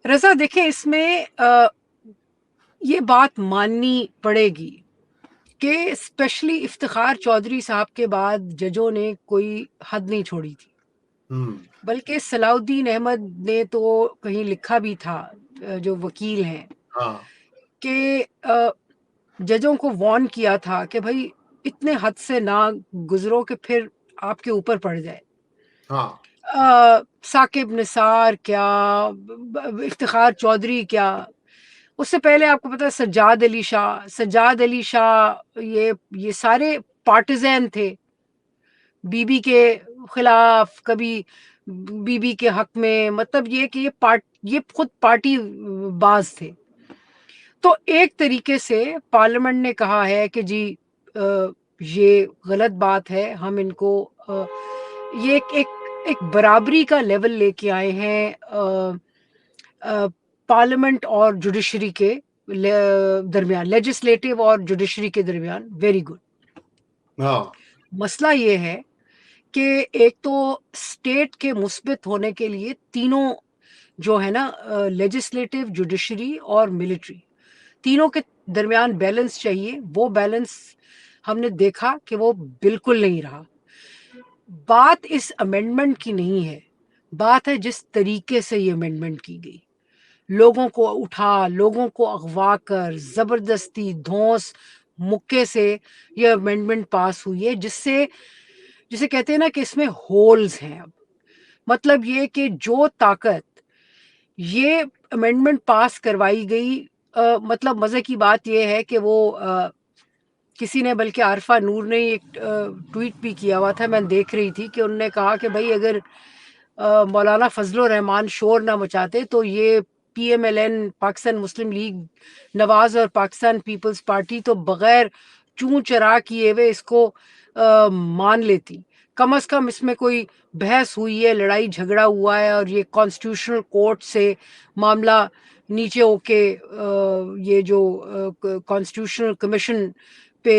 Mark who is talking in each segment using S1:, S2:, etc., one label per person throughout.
S1: رضا دیکھیں اس میں یہ بات ماننی پڑے گی کہ اسپیشلی افتخار چودھری صاحب کے بعد ججوں نے کوئی حد نہیں چھوڑی تھی، بلکہ صلاح الدین احمد نے تو کہیں لکھا بھی تھا، جو وکیل ہیں، کہ ججوں کو وارن کیا تھا کہ بھائی اتنے حد سے نہ گزرو کہ پھر آپ کے اوپر پڑ جائے. ثاقب نثار کیا، افتخار چودھری کیا، اس سے پہلے آپ کو پتا سجاد علی شاہ یہ سارے پارٹیزین تھے، بی بی کے خلاف، کبھی بی بی کے حق میں، مطلب یہ کہ یہ خود پارٹی باز تھے. تو ایک طریقے سے پارلیمنٹ نے کہا ہے کہ جی یہ غلط بات ہے، ہم ان کو یہ ایک برابری کا لیول لے کے آئے ہیں پارلیمنٹ اور جوڈیشری کے درمیان، لیجسلیٹو اور جوڈیشری کے درمیان. Very good. مسئلہ یہ ہے کہ ایک تو اسٹیٹ کے مثبت ہونے کے لیے تینوں جو ہے نا، لیجسلیٹو، جوڈیشری اور ملٹری، تینوں کے درمیان بیلنس چاہیے. وہ بیلنس ہم نے دیکھا کہ وہ بالکل نہیں رہا. بات اس امینڈمنٹ کی نہیں ہے، بات ہے جس طریقے سے یہ امینڈمنٹ کی گئی، لوگوں کو اٹھا، لوگوں کو اغوا کر، زبردستی دھونس مکے سے یہ امینڈمنٹ پاس ہوئی ہے، جسے کہتے ہیں نا کہ اس میں ہولز ہیں. اب مطلب یہ کہ جو طاقت یہ امینڈمنٹ پاس کروائی گئی، مطلب مزے کی بات یہ ہے کہ وہ کسی نے، بلکہ عارفہ نور نے ایک ٹویٹ بھی کیا ہوا تھا، میں دیکھ رہی تھی، کہ انہوں نے کہا کہ بھائی اگر مولانا فضل الرحمان شور نہ مچاتے تو یہ P M L N, Pakistan Muslim League Nawaz اور پاکستان پیپلز پارٹی تو بغیر چون چرا کیے ہوئے اس کو مان لیتی. کم از کم اس میں کوئی بحث ہوئی ہے، لڑائی جھگڑا ہوا ہے، اور یہ کانسٹیٹیوشنل کورٹ سے معاملہ نیچے ہو کے یہ جو کانسٹیٹیوشنل کمیشن پہ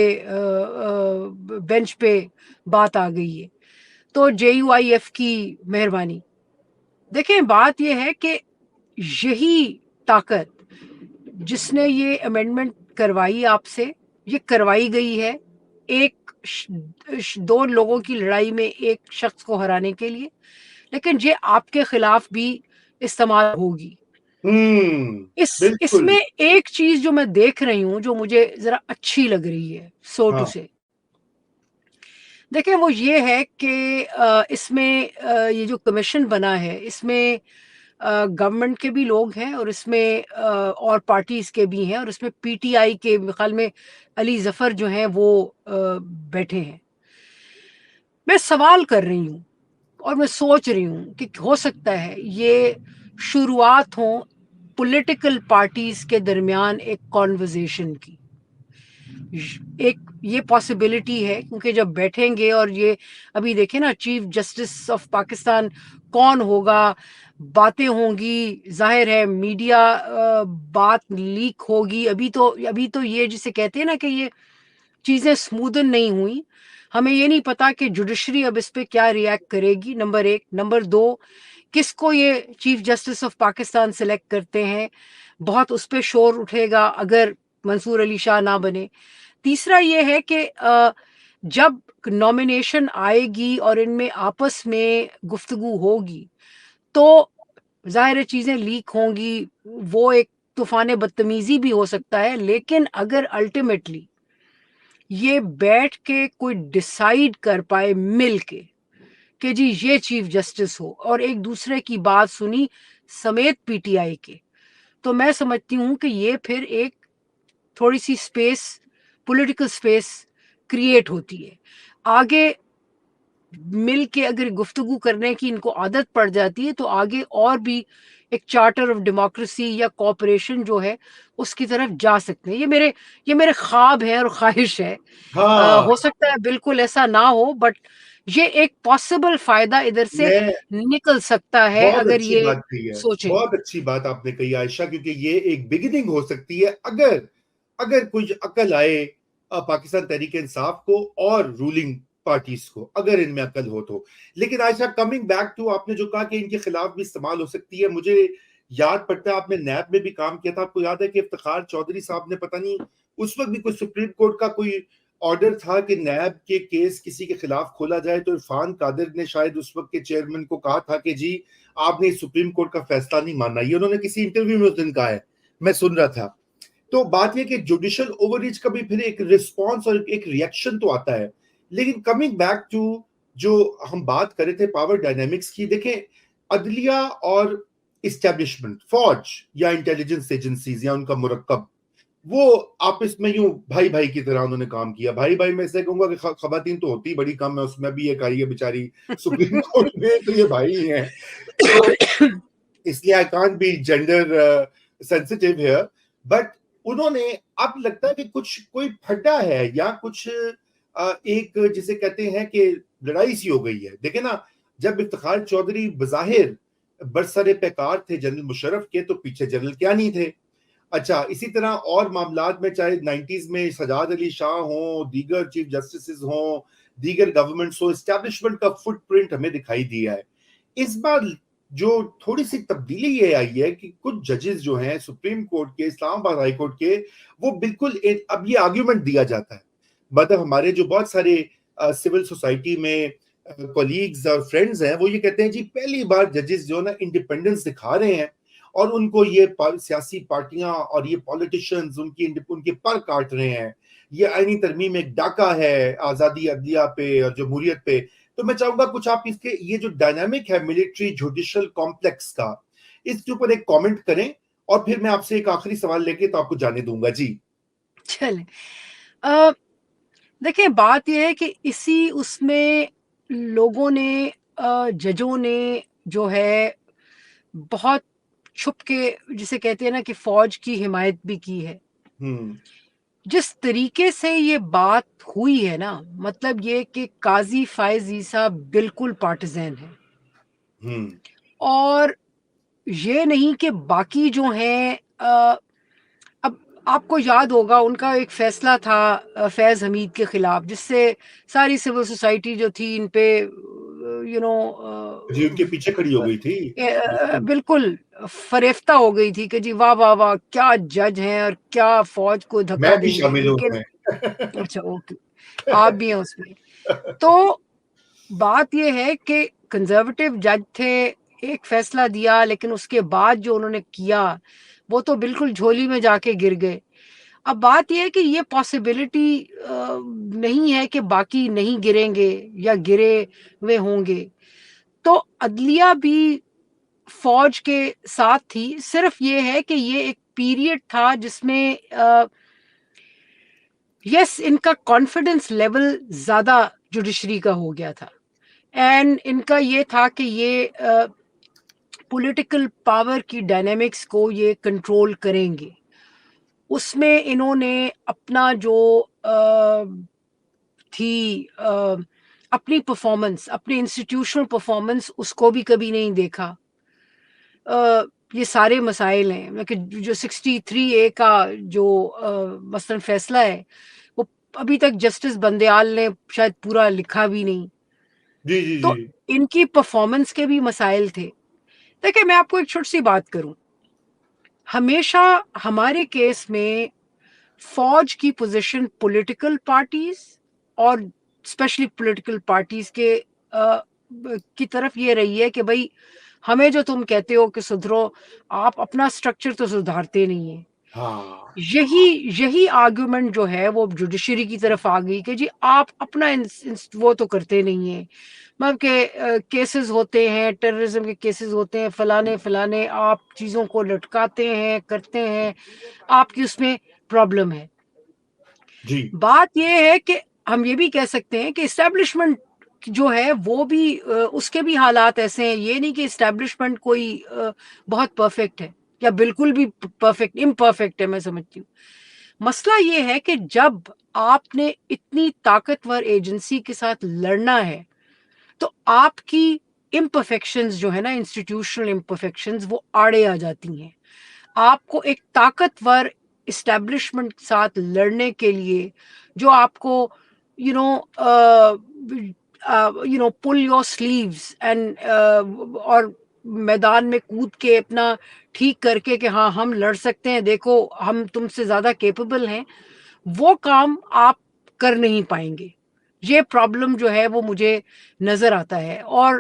S1: بینچ پہ بات آ گئی ہے. تو جے یو آئی ایف کی مہربانی. دیکھیں بات یہ ہے کہ یہی طاقت جس نے یہ امینڈمنٹ کروائی آپ سے، یہ کروائی گئی ہے ایک دو لوگوں کی لڑائی میں ایک شخص کو ہرانے کے لیے، لیکن یہ آپ کے خلاف بھی استعمال ہوگی. اس میں ایک چیز جو میں دیکھ رہی ہوں جو مجھے ذرا اچھی لگ رہی ہے، سو ٹو سے، دیکھیں وہ یہ ہے کہ اس میں یہ جو کمیشن بنا ہے، اس میں گورنمنٹ کے بھی لوگ ہیں، اور اس میں اور پارٹیز کے بھی ہیں، اور اس میں پی ٹی آئی کے خیال میں علی ظفر جو ہیں وہ بیٹھے ہیں. میں سوال کر رہی ہوں اور میں سوچ رہی ہوں کہ ہو سکتا ہے یہ شروعات ہوں پولیٹیکل پارٹیز کے درمیان ایک کانورزیشن کی. ایک یہ پاسبلٹی ہے، کیونکہ جب بیٹھیں گے، اور یہ ابھی دیکھیں نا چیف جسٹس آف پاکستان کون ہوگا، باتیں ہوں گی، ظاہر ہے میڈیا بات لیک ہوگی. ابھی تو یہ جسے کہتے ہیں نا کہ یہ چیزیں سمودن نہیں ہوئی. ہمیں یہ نہیں پتا کہ جوڈیشری اب اس پہ کیا ریئیکٹ کرے گی، نمبر ایک. نمبر دو، کس کو یہ chief justice of Pakistan select کرتے ہیں، بہت اس پہ شور اٹھے گا اگر منصور علی شاہ نہ بنے. تیسرا یہ ہے کہ جب نامینیشن آئے گی اور ان میں آپس میں گفتگو ہوگی تو ظاہر چیزیں لیک ہوں گی، وہ ایک طوفان بدتمیزی بھی ہو سکتا ہے. لیکن اگر الٹیمیٹلی یہ بیٹھ کے کوئی ڈیسائیڈ کر پائے مل کے کہ جی یہ چیف جسٹس ہو، اور ایک دوسرے کی بات سنی سمیت پی ٹی آئی کے، تو میں سمجھتی ہوں کہ یہ پھر ایک تھوڑی سی سپیس، پولیٹیکل سپیس کریٹ ہوتی ہے. آگے مل کے اگر گفتگو کرنے کی ان کو عادت پڑ جاتی ہے تو آگے اور بھی ایک چارٹر آف ڈیموکریسی یا کوآپریشن جو ہے اس کی طرف جا سکتے ہیں. یہ میرے خواب ہے اور خواہش ہے. ہو سکتا ہے بالکل ایسا نہ ہو، بٹ یہ ایک پاسبل فائدہ ادھر سے نکل سکتا ہے
S2: بہت
S1: اگر
S2: اچھی
S1: یہ
S2: بات کہی ہے،
S1: سوچیں.
S2: بہت اچھی بات آپ نے کہی عائشہ، کیونکہ یہ ایک بگننگ ہو سکتی ہے اگر کچھ عقل آئے پاکستان تحریک انصاف کو اور رولنگ پارٹیز کو، اگر ان میں عقل ہو تو. لیکن عائشہ کمنگ بیک ٹو آپ نے جو کہا کہ ان کے خلاف بھی استعمال ہو سکتی ہے، مجھے یاد پڑتا ہے آپ نے نیب میں بھی کام کیا تھا, آپ کو یاد ہے کہ افتخار چودھری صاحب نے پتہ نہیں اس وقت بھی کوئی سپریم کورٹ کا کوئی آرڈر تھا کہ نیب کے کیس کسی کے خلاف کھولا جائے, تو عرفان قادر نے شاید اس وقت کے چیئرمین کو کہا تھا کہ جی آپ نے سپریم کورٹ کا فیصلہ نہیں ماننا, یہ انہوں نے کسی انٹرویو میں اس دن کہا ہے, میں سن رہا تھا. تو بات یہ کہ جوڈیشل اوور ریچ کا بھی پھر ایک رسپانس اور ایک ریئیکشن تو آتا ہے. لیکن کمنگ بیک ٹو جو ہم بات کر رہے تھے پاور ڈائنامکس کی, دیکھیں عدلیہ اور اسٹیبلشمنٹ, فوج یا انٹیلیجنس ایجنسیز یا ان کا مرکب, وہ آپس میں یوں بھائی بھائی کی طرح انہوں نے کام کیا. بھائی بھائی میں سے کہوں گا کہ خواتین تو ہوتی بڑی کم ہے, اس میں بھی ایک آئی ہے بیچاری سپریم کورٹ میں, تو یہ بھائی ہی ہیں. تو اس لیے I can't be gender sensitive here, but انہوں نے اب لگتا ہے کہ کچھ کوئی پھڈا ہے یا کچھ ایک جسے کہتے ہیں کہ لڑائی سی ہو گئی ہے. دیکھیں نا, جب افتخار چودھری بظاہر برسر پیکار تھے جنرل مشرف کے, تو پیچھے جنرل کیانی تھے. اچھا, اسی طرح اور معاملات میں چاہے 90s میں سجاد علی شاہ ہوں, دیگر چیف جسٹسز ہوں, دیگر گورنمنٹس ہوں, اسٹیبلشمنٹ کا فٹ پرنٹ ہمیں دکھائی دیا ہے. اس بار جو تھوڑی سی تبدیلی یہ آئی ہے کہ کچھ ججز جو ہیں سپریم کورٹ کے, اسلام آباد ہائی کورٹ کے, وہ بالکل اب یہ آرگیومنٹ دیا جاتا ہے. مطلب ہمارے جو بہت سارے سول سوسائٹی میں کولیگز اور فرینڈز ہیں, وہ یہ کہتے ہیں جی پہلی بار ججز جو نا انڈیپینڈنس دکھا رہے ہیں, اور ان کو یہ سیاسی پارٹیاں اور یہ پولیٹیشنز ان کے پر کاٹ رہے ہیں. یہ آئینی ترمیم ایک ڈاکہ ہے آزادی عدلیہ پہ اور جمہوریت پہ. تو میں چاہوں گا کچھ آپ اس کے یہ جو ڈائنامک ہے ملٹری جوڈیشل کمپلیکس کا, اس کے اوپر ایک کامنٹ کریں, اور پھر میں آپ سے ایک آخری سوال لے کے تو آپ کو جانے دوں گا. جی
S1: چلیں, دیکھیں بات یہ ہے کہ اسی اس میں لوگوں نے, ججوں نے جو ہے بہت چھپ کے, جسے کہتے ہیں نا کہ فوج کی حمایت بھی کی ہے. جس طریقے سے یہ بات ہوئی ہے نا, مطلب یہ کہ قاضی فائز عیسیٰ بالکل پارٹیزن ہے, اور یہ نہیں کہ باقی جو ہیں, اب آپ کو یاد ہوگا ان کا ایک فیصلہ تھا فیض حمید کے خلاف, جس سے ساری سول سوسائٹی جو تھی ان پہ
S2: جی ان کے پیچھے کھڑی ہو گئی تھی,
S1: بالکل فریفتہ ہو گئی تھی کہ جی واہ واہ واہ کیا جج ہیں اور کیا فوج کو دھکا
S2: میں بھی
S1: دیں گے.
S2: شامل ہوں
S1: لیکن
S2: میں.
S1: اچھا اوکے, آپ بھی ہیں اس میں. تو بات یہ ہے کہ کنزرویٹو جج تھے, ایک فیصلہ دیا, لیکن اس کے بعد جو انہوں نے کیا وہ تو بالکل جھولی میں جا کے گر گئے. اب بات یہ ہے کہ یہ پاسبلٹی نہیں ہے کہ باقی نہیں گریں گے یا گرے ہوئے ہوں گے. تو عدلیہ بھی فوج کے ساتھ تھی, صرف یہ ہے کہ یہ ایک پیریڈ تھا جس میں یس ان کا کانفیڈنس لیول زیادہ جوڈیشری کا ہو گیا تھا, اینڈ ان کا یہ تھا کہ یہ پولیٹیکل پاور کی ڈائنامکس کو یہ کنٹرول کریں گے. اس میں انہوں نے اپنا جو تھی اپنی پرفارمنس, اپنی انسٹیٹیوشنل پرفارمنس, اس کو بھی کبھی نہیں دیکھا. یہ سارے مسائل ہیں کہ جو 63A کا جو مثلاً فیصلہ ہے, وہ ابھی تک جسٹس بندیال نے شاید پورا لکھا بھی نہیں.
S2: جی جی
S1: تو
S2: جی
S1: ان کی پرفارمنس کے بھی مسائل تھے. دیکھیں میں آپ کو ایک چھوٹی سی بات کروں, ہمیشہ ہمارے کیس میں فوج کی پوزیشن پولیٹیکل پارٹیز اور اسپیشلی پولیٹیکل پارٹیز کے کی طرف یہ رہی ہے کہ بھائی ہمیں جو تم کہتے ہو کہ سدھرو, آپ اپنا سٹرکچر تو سدھارتے نہیں ہیں. یہی آرگومنٹ جو ہے وہ جوڈیشری کی طرف آ گئی کہ جی آپ اپنا وہ تو کرتے نہیں ہیں, مطلب کہ کیسز ہوتے ہیں, ٹیررزم کے کیسز ہوتے ہیں, فلانے آپ چیزوں کو لٹکاتے ہیں, کرتے ہیں, آپ کی اس میں پرابلم ہے.
S2: جی
S1: بات یہ ہے کہ ہم یہ بھی کہہ سکتے ہیں کہ اسٹیبلشمنٹ جو ہے وہ بھی اس کے بھی حالات ایسے ہیں. یہ نہیں کہ اسٹیبلشمنٹ کوئی بہت پرفیکٹ ہے یا بالکل بھی پرفیکٹ, امپرفیکٹ ہے. میں سمجھتی ہوں مسئلہ یہ ہے کہ جب آپ نے اتنی طاقتور ایجنسی کے ساتھ لڑنا ہے تو آپ کی امپرفیکشنز جو ہے نا, انسٹیٹیوشنل امپرفیکشنز, وہ آڑے آ جاتی ہیں. آپ کو ایک طاقتور اسٹیبلشمنٹ کے ساتھ لڑنے کے لیے جو آپ کو pull your sleeves and اور میدان میں کود کے اپنا ٹھیک کر کے کہ ہاں ہم لڑ سکتے ہیں، دیکھو ہم تم سے زیادہ کیپیبل ہیں، وہ کام آپ کر نہیں پائیں گے. یہ پرابلم جو ہے وہ مجھے نظر آتا ہے. اور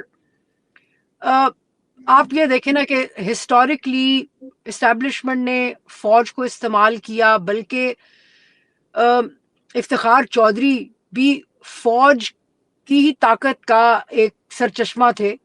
S1: آپ یہ دیکھیں نا کہ ہسٹوریکلی اسٹیبلشمنٹ نے فوج کو استعمال کیا، بلکہ افتخار چودھری بھی فوج کی ہی طاقت کا ایک سرچشمہ تھے.